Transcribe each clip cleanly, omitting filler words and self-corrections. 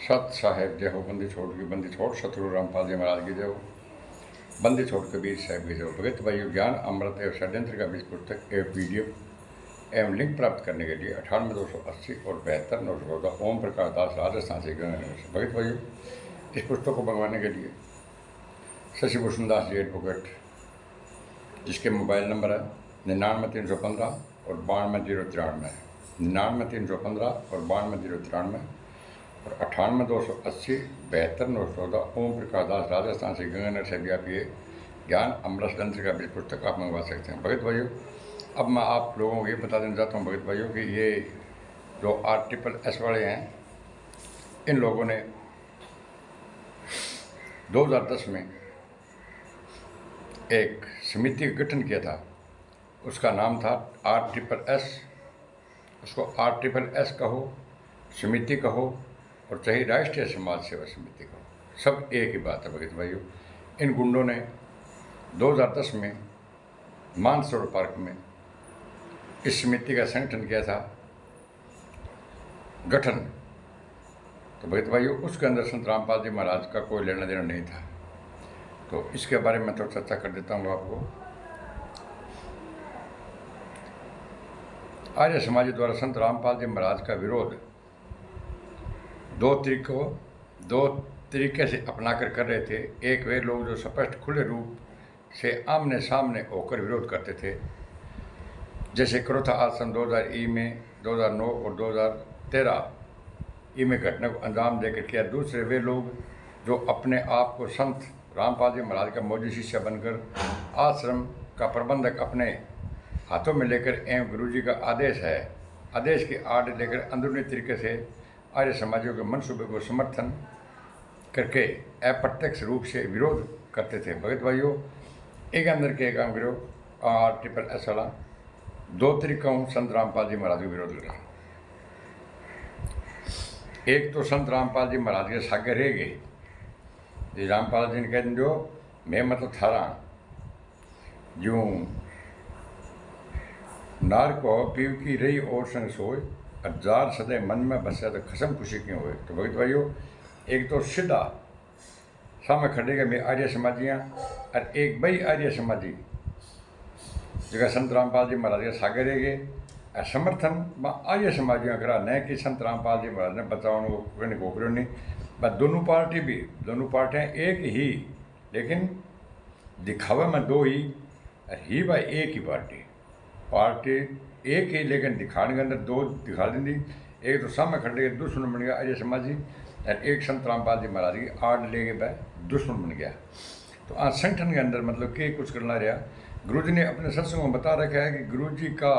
सत साहेब जय हो, बंदी छोड़ की बंदी छोड़, सतगुरु रामपाल जी महाराज की जय हो, बंदी छोड़ कबीर साहब की जय हो। भगत भाइयों, ज्ञान अमृत एवं षड्यंत्र का बीज पुस्तक एवं पीडीएफ एवं लिंक प्राप्त करने के लिए 98 280 और 72 914 ओम प्रकाश दास राजस्थान से गंगानगर से। भगत भाइयों, इस पुस्तक को मंगवाने के लिए शशिभूषण दास जी एडवोकेट, जिसके मोबाइल नंबर है 99 315 और 92 093 99 315 और 92 093 और 98 280 72 914 ओम प्रकाश दास राजस्थान से गंगानगर से भी आप ये ज्ञान अमृत तंत्र का भी पुस्तक आप मंगवा सकते हैं। भगत भाइयों, अब मैं आप लोगों को ये बता देना चाहता हूँ भगत भाइयों कि ये जो RSSS वाले हैं, इन लोगों ने 2010 में एक समिति का गठन किया था। उसका नाम था RSSS। उसको RSSS कहो, समिति कहो और चाहे राष्ट्रीय समाज सेवा समिति कहो, सब एक ही बात है। भगत भाइयों, इन गुंडों ने 2010 में मानसरोवर पार्क में इस समिति का संगठन किया था, गठन। तो भगत भाइयों, उसके अंदर संत रामपाल जी महाराज का कोई लेना देना नहीं था। तो इसके बारे में थोड़ा चर्चा कर देता हूँ आपको। आर्य समाज द्वारा संत रामपाल जी महाराज का विरोध दो तरीके से अपनाकर कर रहे थे। एक वे लोग जो स्पष्ट खुले रूप से आमने सामने होकर विरोध करते थे, जैसे क्रोथा आश्रम 2000 में 2009 और 2013 में घटना को अंजाम देकर किया। दूसरे वे लोग जो अपने आप को संत रामपाल जी महाराज का मौजूद शिष्य बनकर आश्रम का प्रबंधक अपने हाथों में लेकर एवं गुरु जी का आदेश की आड़ लेकर अंदरूनी तरीके से आर्य समाजियों के मनसूबे को समर्थन करके अप्रत्यक्ष रूप से विरोध करते थे। भगत भाइयों, एक अंदर के काम विरोध RSSS वाला दो तरीकों संत रामपाल जी महाराज का विरोध करा। एक तो संत रामपाल जी महाराज के सागे रह गए। जी रामपाल जी ने कह दो मैं मतलब थारा यूं नार को पीव की रही और संग सोए, हजार सदै मन में बसा तो खसम खुशी क्यों हुए। तो भगत भाइयों, एक तो सीधा सामने खड़ेगा मैं आर्य समाजियाँ और एक भाई आर्य समाजी जगह संत रामपाल जी महाराज के सागे रह गए और समर्थन में आर्य समाजियाँ करा, न कि संत रामपाल जी महाराज ने बचाने को गोकरियों नहीं। बस दोनों पार्टियाँ एक ही, लेकिन दिखावे में दो ही और ही भाई एक ही पार्टी एक ही, लेकिन दिखाने के अंदर दो दिखा दी। एक तो सामने खड़े के दुश्मन बन गया आर्य समाजी और एक संत रामपाल जी महाराज की आड़ ले गए दुश्मन बन गया। तो आज संगठन के अंदर मतलब कि कुछ करना रहा। गुरु जी ने अपने सत्संग में बता रखा है कि गुरु जी का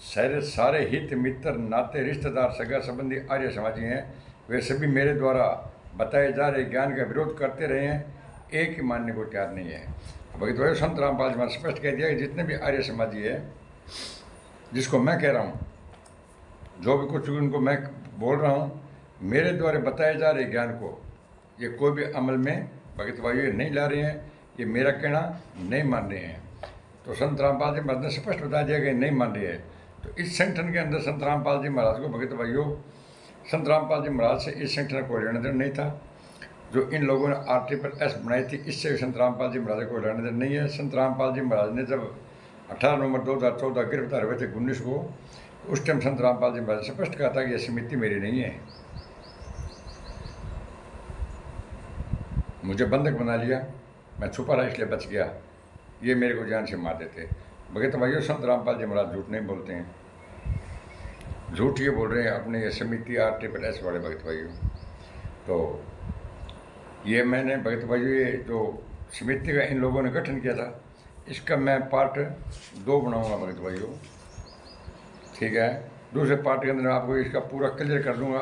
सारे हित मित्र नाते रिश्तेदार सगा संबंधी आर्य समाजी हैं, वे सभी मेरे द्वारा बताए जा रहे ज्ञान का विरोध करते रहे हैं, एक ही मानने को तैयार नहीं है। भगत भाई, संत रामपाल जी महाराज स्पष्ट कह दिया कि जितने भी आर्य समाजी है, जिसको मैं कह रहा हूँ, जो भी कुछ उनको मैं बोल रहा हूँ, मेरे द्वारा बताए जा रहे ज्ञान को ये कोई भी अमल में भगत भाइयों नहीं ला रहे हैं, ये मेरा कहना नहीं मान रहे हैं। तो संत रामपाल जी महाराज ने स्पष्ट बता दिया कि नहीं मान रहे हैं। तो इस संगठन के अंदर संत रामपाल जी महाराज को भगत भाइयों, संत रामपाल जी महाराज से इस संगठन को लेना देना नहीं था। जो इन लोगों ने RSSS बनाई थी, इससे संत रामपाल जी महाराज को लेना देना नहीं है। संत रामपाल जी महाराज ने जब 18 नवंबर 2014 गिरफ्तार हुए थे 19 को, उस टाइम संत रामपाल जी महाराज ने स्पष्ट कहा था कि यह समिति मेरी नहीं है, मुझे बंधक बना लिया, मैं छुपा रहा इसलिए बच गया, ये मेरे को जान से मार देते। भगत भाइयों, संत रामपाल जी महाराज झूठ नहीं बोलते हैं, झूठ ये बोल रहे हैं अपने ये समिति RSSS वाले भगत भाइयों। तो ये मैंने भगत भाइयों, ये जो समिति का इन लोगों ने गठन किया था, इसका मैं पार्ट 2 बनाऊंगा भगत भाइयों, ठीक है। दूसरे पार्ट के अंदर आपको इसका पूरा क्लियर कर दूंगा।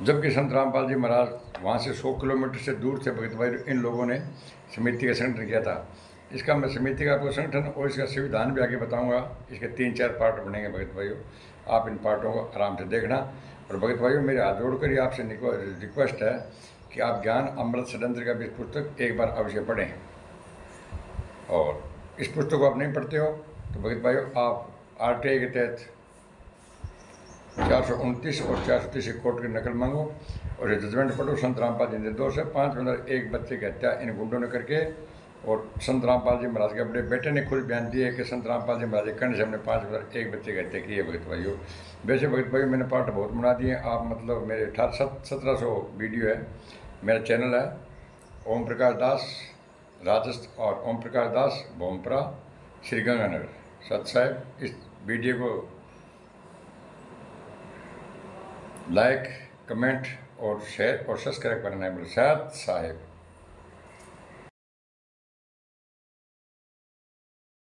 जबकि संत रामपाल जी महाराज वहाँ से 100 किलोमीटर से दूर थे भगत भाइयों, इन लोगों ने समिति का संगठन किया था। इसका मैं समिति का आपको संगठन और इसका संविधान भी आगे बताऊंगा। इसके 3-4 पार्ट बनेंगे भगत भाइयों, आप इन पार्टों को आराम से देखना। और भगत भाइयों, मेरे हाथ जोड़कर ही आपसे रिक्वेस्ट है कि आप ज्ञान अमृत षड्यंत्र का भी पुस्तक एक बार अवश्य पढ़ें। और इस पुस्तक को आप नहीं पढ़ते हो तो भगत भाइयों, आप RTI के तहत 429 और 430 कोर्ट की नकल मांगो और ये जजमेंट पढ़ो। संत रामपाल जी निर्दोष है। 5 मतलब एक बच्चे की हत्या इन गुंडों ने करके। और संत रामपाल जी महाराज के अपने बेटे ने खुद बयान दिया है कि संत रामपाल जी महाराज के कहने से हमने 5 मतलब एक बच्चे की हत्या की है भगत भाइयों। वैसे भगत भाइयों मैंने पार्ट बहुत बना दिए। आप मतलब मेरे 1700 वीडियो है। मेरा चैनल है ओम प्रकाश दास राजस्थान और ओम प्रकाश दास भोमपुरा श्री गंगानगर। सत साहब इस वीडियो को लाइक कमेंट और शेयर और सब्सक्राइब करना है। सत साहब।